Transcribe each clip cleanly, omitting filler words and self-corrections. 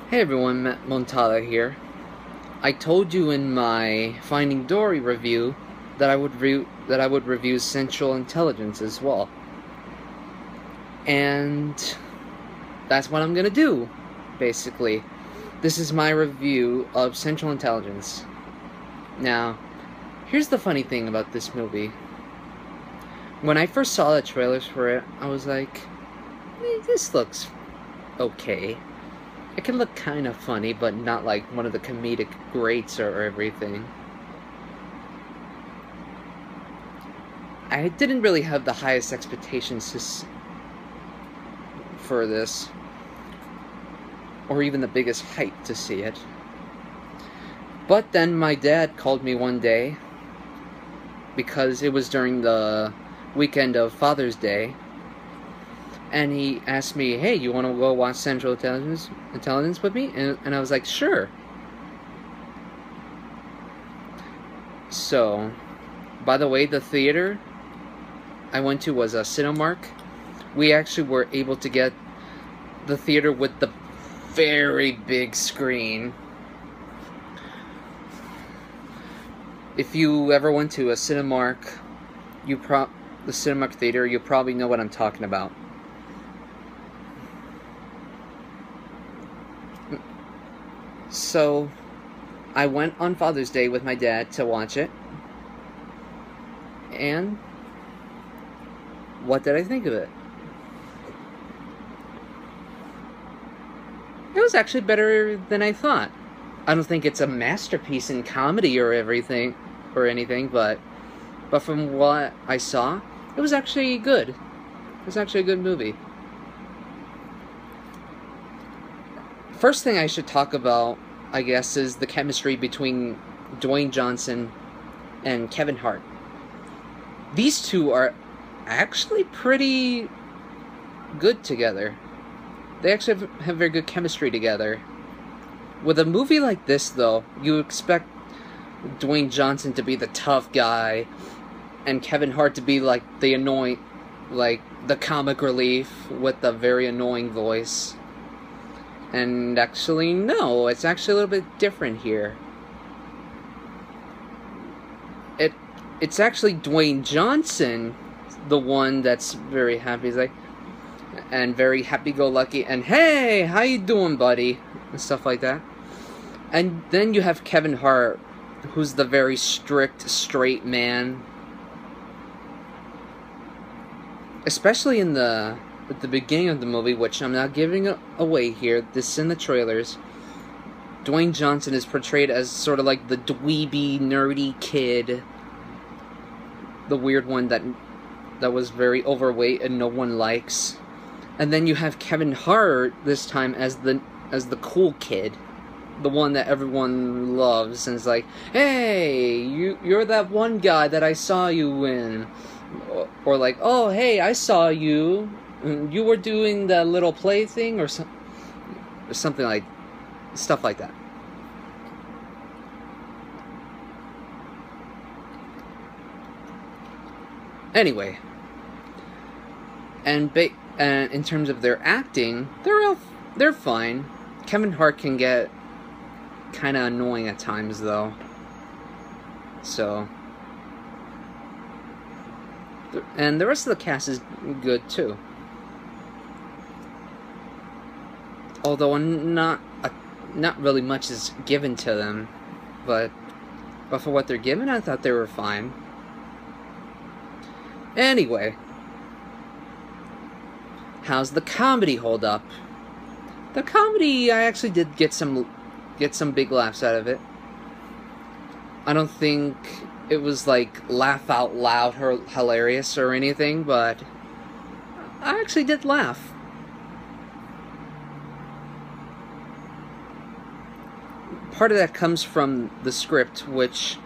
Hey everyone, Matt Montada here. I told you in my Finding Dory review that I would review Central Intelligence as well. And that's what I'm gonna do, basically. This is my review of Central Intelligence. Now, here's the funny thing about this movie. When I first saw the trailers for it, I was like, this looks okay. It can look kind of funny, but not like one of the comedic greats or everything. I didn't really have the highest expectations for this, or even the biggest hype to see it. But then my dad called me one day, because it was during the weekend of Father's Day, and he asked me, hey, you want to go watch Central Intelligence with me? And I was like, sure. So, by the way, the theater I went to was a Cinemark. We actually were able to get the theater with the very big screen. If you ever went to a Cinemark, the Cinemark theater, you probably know what I'm talking about. So, I went on Father's Day with my dad to watch it. And what did I think of it? It was actually better than I thought. I don't think it's a masterpiece in comedy or anything, but from what I saw, it was actually good. It was actually a good movie. First thing I should talk about, I guess, is the chemistry between Dwayne Johnson and Kevin Hart. These two are actually pretty good together. They actually have very good chemistry together. With a movie like this, though, you expect Dwayne Johnson to be the tough guy and Kevin Hart to be like the annoying, like the comic relief with the very annoying voice. And actually, no, it's actually a little bit different here. It's actually Dwayne Johnson, the one that's very happy. He's like, and very happy-go-lucky, and hey, how you doing, buddy? And stuff like that. And then you have Kevin Hart, who's the very strict, straight man. Especially at the beginning of the movie, which I'm not giving away here, this is in the trailers. Dwayne Johnson is portrayed as sort of like the dweeby, nerdy kid. The weird one that was very overweight and no one likes. And then you have Kevin Hart this time as the cool kid, the one that everyone loves, and is like, hey, you're that one guy that I saw you in, or like, oh hey, I saw you. You were doing that little play thing, or something like, stuff like that. Anyway, and in terms of their acting, they're fine. Kevin Hart can get kind of annoying at times, though. So, and the rest of the cast is good too. Although not really much is given to them, but for what they're given, I thought they were fine. Anyway, how's the comedy hold up? The comedy, I actually did get some big laughs out of it. I don't think it was like laugh out loud or hilarious or anything, but I actually did laugh. Part of that comes from the script, which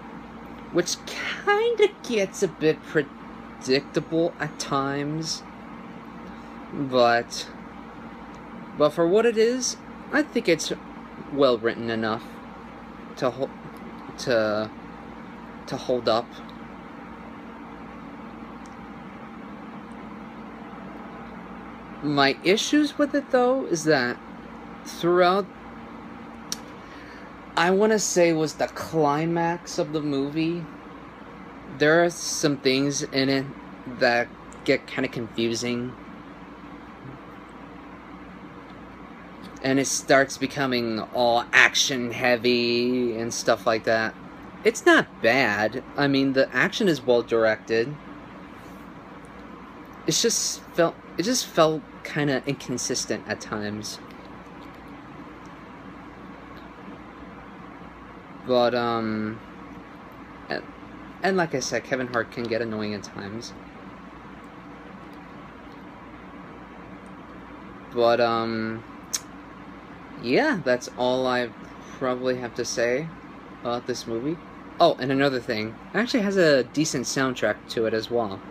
kind of gets a bit predictable at times, but for what it is, I think it's well written enough to hold up. My issues with it, though, is that throughout I want to say was the climax of the movie. There are some things in it that get kind of confusing. And it starts becoming all action heavy and stuff like that. It's not bad. I mean, the action is well directed. It just felt kind of inconsistent at times. But and like I said, Kevin Hart can get annoying at times. But yeah, that's all I probably have to say about this movie. Oh, and another thing, it actually has a decent soundtrack to it as well.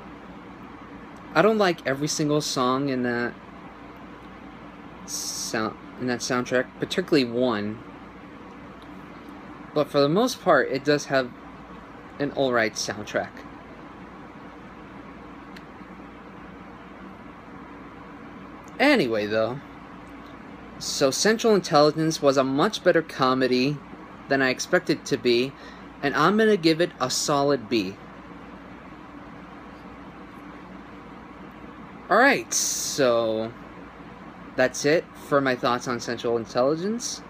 I don't like every single song in that soundtrack, particularly one. But for the most part, it does have an alright soundtrack. Anyway, though, so Central Intelligence was a much better comedy than I expected it to be, and I'm gonna give it a solid B. Alright, so that's it for my thoughts on Central Intelligence,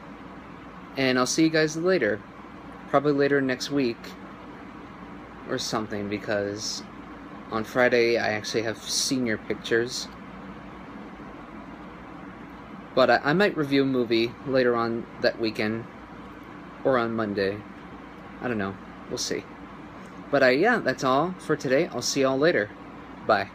and I'll see you guys later. Probably later next week or something, because on Friday I actually have senior pictures. But I might review a movie later on that weekend, or on Monday. I don't know. We'll see. But yeah, that's all for today. I'll see y'all later. Bye.